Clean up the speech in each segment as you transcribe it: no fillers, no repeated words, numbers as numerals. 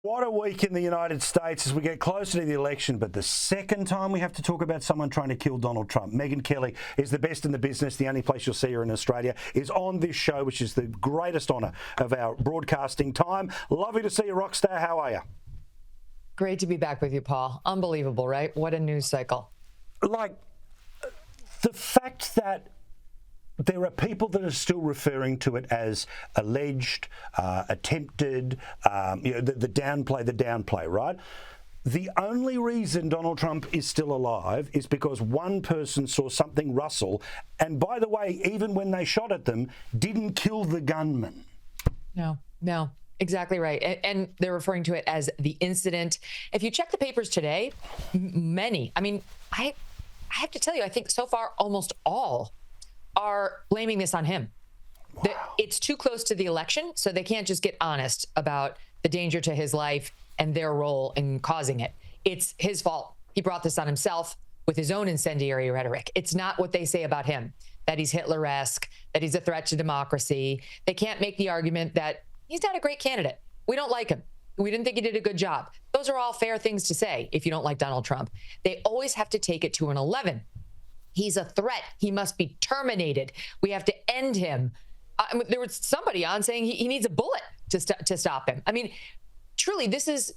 What a week in the United States as we get closer to the election, but the second time we have to talk about someone trying to kill Donald Trump. Megyn Kelly is the best in the business. The only place you'll see her in Australia is on this show, which is the greatest honour of our broadcasting time. Lovely to see you, Rockstar. How are you? Great to be back with you, Paul. Unbelievable, right? What a news cycle. Like, the fact that there are people that are still referring to it as alleged, attempted, the downplay, right? The only reason Donald Trump is still alive is because one person saw something rustle, and by the way, even when they shot at them, didn't kill the gunman. No, exactly right. And they're referring to it as the incident. If you check the papers today, many, I have to tell you, I think so far almost all are blaming this on him. Wow. It's too close to the election, so they can't just get honest about the danger to his life and their role in causing it. It's his fault. He brought this on himself with his own incendiary rhetoric. It's not what they say about him, that he's Hitler-esque, that he's a threat to democracy. They can't make the argument that he's not a great candidate. We don't like him. We didn't think he did a good job. Those are all fair things to say if you don't like Donald Trump. They always have to take it to an 11. He's a threat. He must be terminated. We have to end him. There was somebody on saying he needs a bullet to stop him. Truly, this is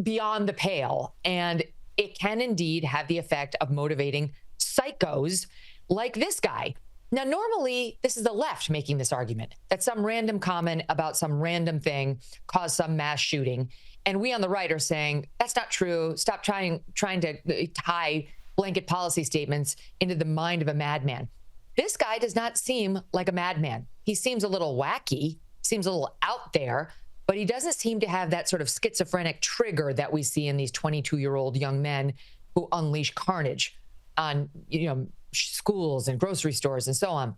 beyond the pale, and it can indeed have the effect of motivating psychos like this guy. Now, normally, this is the left making this argument, that some random comment about some random thing caused some mass shooting. And we on the right are saying, that's not true. Stop trying to tie blanket policy statements into the mind of a madman. This guy does not seem like a madman. He seems a little wacky, seems a little out there, but he doesn't seem to have that sort of schizophrenic trigger that we see in these 22-year-old young men who unleash carnage on, schools and grocery stores and so on.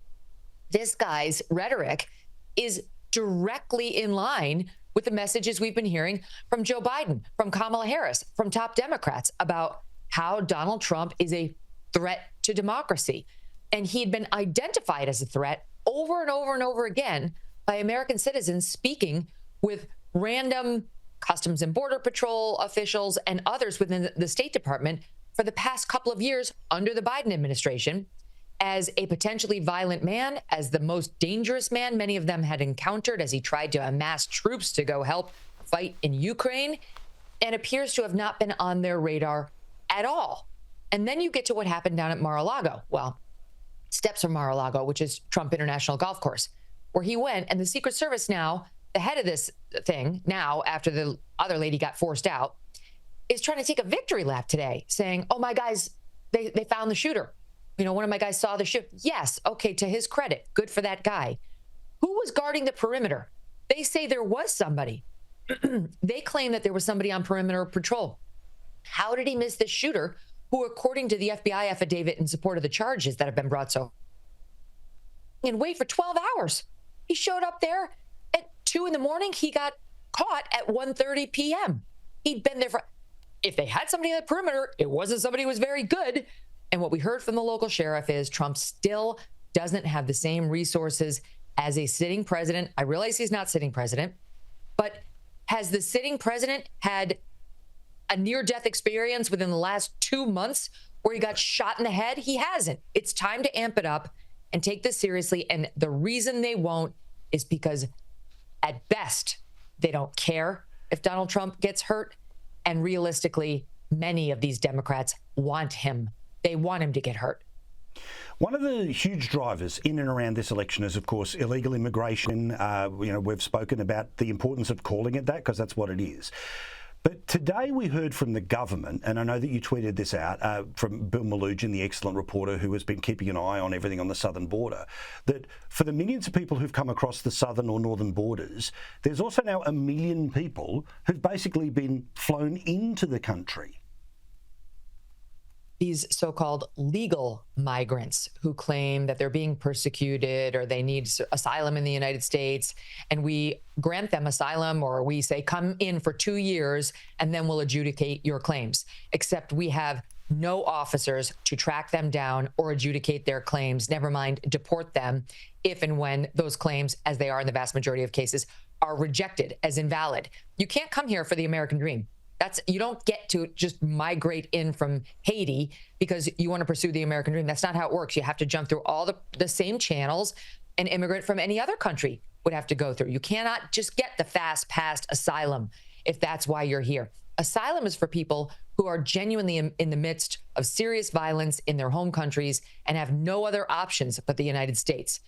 This guy's rhetoric is directly in line with the messages we've been hearing from Joe Biden, from Kamala Harris, from top Democrats about how Donald Trump is a threat to democracy. And he had been identified as a threat over and over and over again by American citizens speaking with random Customs and Border Patrol officials and others within the State Department for the past couple of years under the Biden administration as a potentially violent man, as the most dangerous man many of them had encountered as he tried to amass troops to go help fight in Ukraine, and appears to have not been on their radar at all. And then you get to what happened down at Mar-a-Lago. Well, steps from Mar-a-Lago, which is Trump International Golf Course, where he went. And the Secret Service now, the head of this thing now, after the other lady got forced out, is trying to take a victory lap today, saying, oh, my guys, they found the shooter. One of my guys saw the shoot. Yes, okay, to his credit, good for that guy. Who was guarding the perimeter? They say there was somebody. They claim that there was somebody on perimeter patrol. How did he miss this shooter who, according to the FBI affidavit in support of the charges that have been brought and wait for 12 hours? He showed up there at 2 a.m. He got caught at 1:30 p.m. He'd been there if they had somebody on the perimeter, it wasn't somebody who was very good. And what we heard from the local sheriff is Trump still doesn't have the same resources as a sitting president. I realize he's not sitting president, but has the sitting president had a near-death experience within the last 2 months where he got shot in the head? He hasn't. It's time to amp it up and take this seriously. And the reason they won't is because at best, they don't care if Donald Trump gets hurt. And realistically, many of these Democrats want him. They want him to get hurt. One of the huge drivers in and around this election is, of course, illegal immigration. We've spoken about the importance of calling it that because that's what it is. But today we heard from the government, and I know that you tweeted this out, from Bill Malugin, the excellent reporter who has been keeping an eye on everything on the southern border, that for the millions of people who've come across the southern or northern borders, there's also now 1 million people who've basically been flown into the country. These so-called legal migrants who claim that they're being persecuted or they need asylum in the United States, and we grant them asylum, or we say, come in for 2 years and then we'll adjudicate your claims. Except we have no officers to track them down or adjudicate their claims, never mind deport them if and when those claims, as they are in the vast majority of cases, are rejected as invalid. You can't come here for the American dream. You don't get to just migrate in from Haiti because you want to pursue the American dream. That's not how it works. You have to jump through all the same channels an immigrant from any other country would have to go through. You cannot just get the fast pass asylum if that's why you're here. Asylum is for people who are genuinely in the midst of serious violence in their home countries and have no other options but the United States.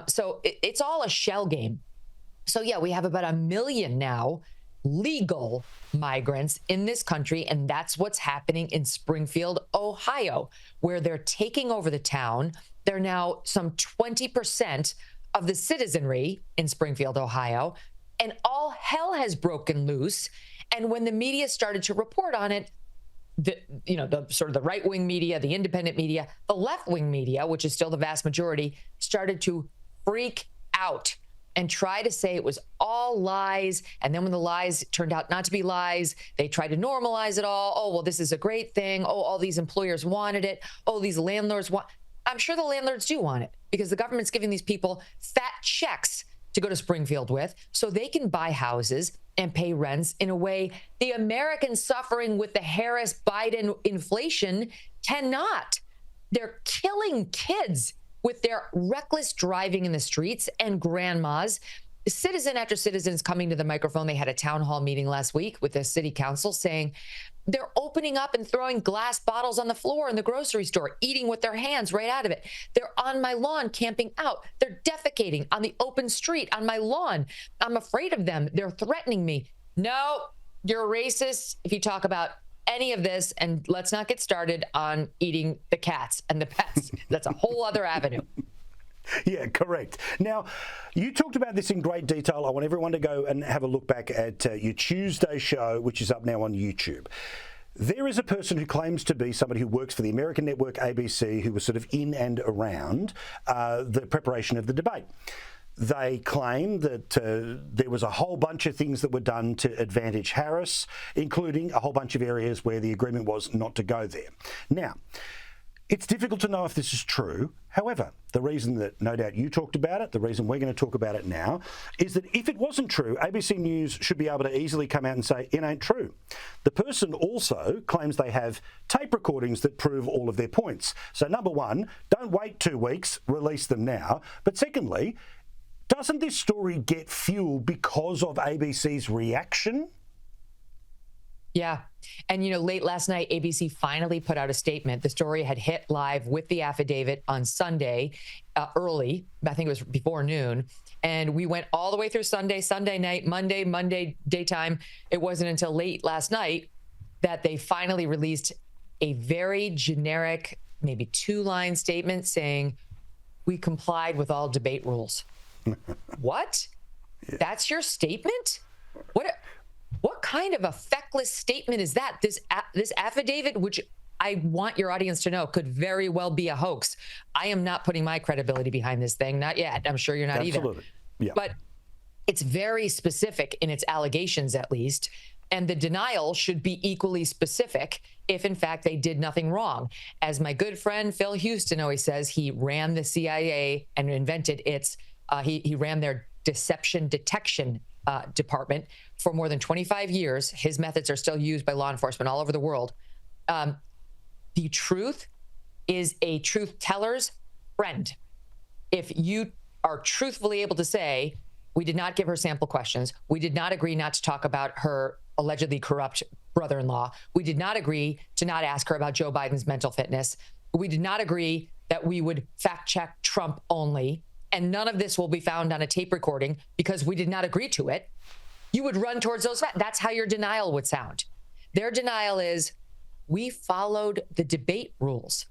So it's all a shell game. So yeah, we have about 1 million now legal migrants in this country, and that's what's happening in Springfield, Ohio, where they're taking over the town. They're now some 20% of the citizenry in Springfield, Ohio, and all hell has broken loose. And when the media started to report on it, the sort of the right-wing media, the independent media, the left-wing media, which is still the vast majority, started to freak out and try to say it was all lies. And then when the lies turned out not to be lies, they tried to normalize it all. Oh, well, this is a great thing. Oh, all these employers wanted it. Oh, these landlords want. I'm sure the landlords do want it because the government's giving these people fat checks to go to Springfield with so they can buy houses and pay rents in a way the Americans suffering with the Harris-Biden inflation cannot. They're killing kids with their reckless driving in the streets, and grandmas. Citizen after citizen is coming to the microphone. They had a town hall meeting last week with the city council saying they're opening up and throwing glass bottles on the floor in the grocery store, eating with their hands right out of it. They're on my lawn camping out. They're defecating on the open street on my lawn. I'm afraid of them. They're threatening me. No, you're racist if you talk about any of this, and let's not get started on eating the cats and the pets. That's a whole other avenue. Yeah, correct. Now, you talked about this in great detail. I want everyone to go and have a look back at your Tuesday show, which is up now on YouTube. There is a person who claims to be somebody who works for the American network ABC, who was sort of in and around the preparation of the debate. They claim that there was a whole bunch of things that were done to advantage Harris, including a whole bunch of areas where the agreement was not to go there. Now, it's difficult to know if this is true. However, the reason that no doubt you talked about it, the reason we're going to talk about it now, is that if it wasn't true, ABC News should be able to easily come out and say it ain't true. The person also claims they have tape recordings that prove all of their points. So number one, don't wait 2 weeks, release them now. But secondly, doesn't this story get fuel because of ABC's reaction? Yeah. And, late last night, ABC finally put out a statement. The story had hit live with the affidavit on Sunday, early. I think it was before noon. And we went all the way through Sunday night, Monday daytime. It wasn't until late last night that they finally released a very generic, maybe 2-line statement saying, we complied with all debate rules. What? Yeah. That's your statement? What kind of a feckless statement is that? This affidavit, which I want your audience to know, could very well be a hoax. I am not putting my credibility behind this thing. Not yet. I'm sure you're not Absolutely. either. Yeah. But it's very specific in its allegations, at least. And the denial should be equally specific if, in fact, they did nothing wrong. As my good friend Phil Houston always says, he ran the CIA and invented its he ran their deception detection department for more than 25 years. His methods are still used by law enforcement all over the world. The truth is a truth teller's friend. If you are truthfully able to say, we did not give her sample questions, we did not agree not to talk about her allegedly corrupt brother-in-law, we did not agree to not ask her about Joe Biden's mental fitness, we did not agree that we would fact check Trump only, and none of this will be found on a tape recording because we did not agree to it, you would run towards those facts. That's how your denial would sound. Their denial is, we followed the debate rules.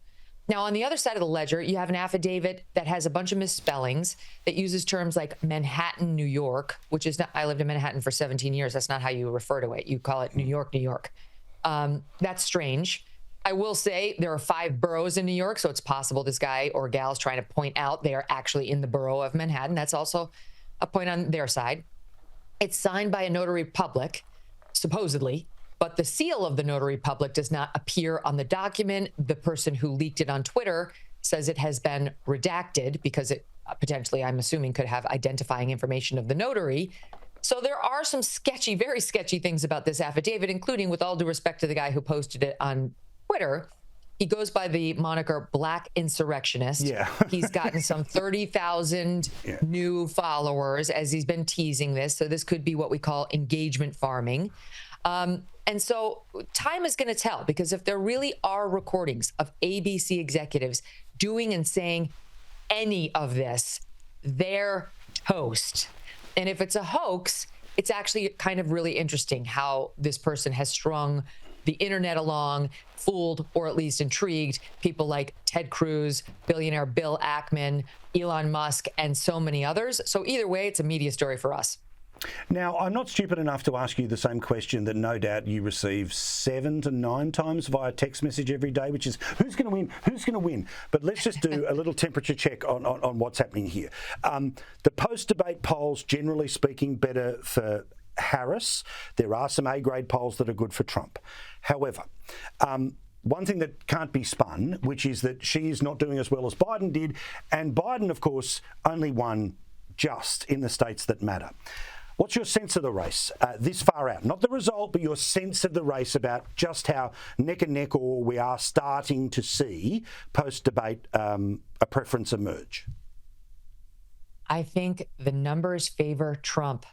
Now, on the other side of the ledger, you have an affidavit that has a bunch of misspellings, that uses terms like Manhattan, New York, which is not, I lived in Manhattan for 17 years. That's not how you refer to it. You call it New York, New York. That's strange. I will say there are 5 boroughs in New York, so it's possible this guy or gal is trying to point out they are actually in the borough of Manhattan. That's also a point on their side. It's signed by a notary public, supposedly, but the seal of the notary public does not appear on the document. The person who leaked it on Twitter says it has been redacted because it potentially, I'm assuming, could have identifying information of the notary. So there are some sketchy, very sketchy things about this affidavit, including, with all due respect to the guy who posted it on Twitter, he goes by the moniker Black Insurrectionist. Yeah. He's gotten some 30,000 new followers as he's been teasing this. So this could be what we call engagement farming. And so time is going to tell, because if there really are recordings of ABC executives doing and saying any of this, they're toast. And if it's a hoax, it's actually kind of really interesting how this person has strung the internet along, fooled or at least intrigued people like Ted Cruz, billionaire Bill Ackman, Elon Musk, and so many others. So either way, it's a media story for us. Now, I'm not stupid enough to ask you the same question that no doubt you receive 7 to 9 times via text message every day, which is, who's going to win? Who's going to win? But let's just do a little temperature check on what's happening here. The post-debate polls, generally speaking, better for Harris. There are some A-grade polls that are good for Trump. However, one thing that can't be spun, which is that she is not doing as well as Biden did, and Biden, of course, only won just in the states that matter. What's your sense of the race this far out? Not the result, but your sense of the race about just how neck and neck, or we are starting to see post-debate a preference emerge. I think the numbers favor Trump,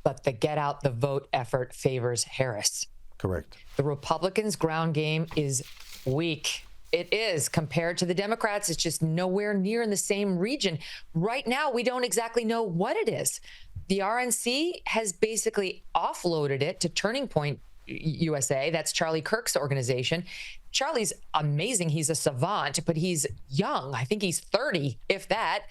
but the get out the vote effort favors Harris. Correct. The Republicans' ground game is weak. It is. Compared to the Democrats, it's just nowhere near in the same region. Right now, we don't exactly know what it is. The RNC has basically offloaded it to Turning Point USA. That's Charlie Kirk's organization. Charlie's amazing. He's a savant, but he's young. I think he's 30, if that.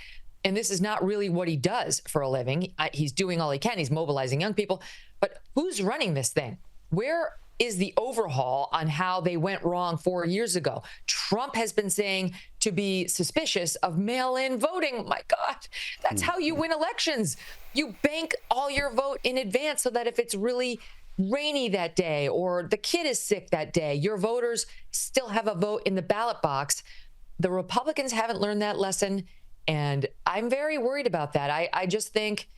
And this is not really what he does for a living. He's doing all he can. He's mobilizing young people. But who's running this thing? Where is the overhaul on how they went wrong 4 years ago? Trump has been saying to be suspicious of mail-in voting. My God, that's how you win elections. You bank all your vote in advance so that if it's really rainy that day or the kid is sick that day, your voters still have a vote in the ballot box. The Republicans haven't learned that lesson, and I'm very worried about that. I just think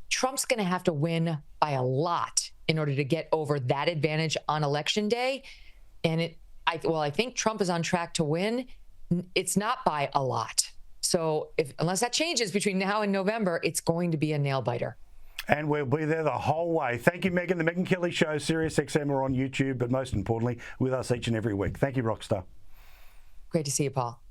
Trump's going to have to win by a lot in order to get over that advantage on election day. And I think Trump is on track to win. It's not by a lot. So unless that changes between now and November, it's going to be a nail biter. And we'll be there the whole way. Thank you, Megyn. The Megyn Kelly Show, Sirius XM, or on YouTube, but most importantly, with us each and every week. Thank you, Rockstar. Great to see you, Paul.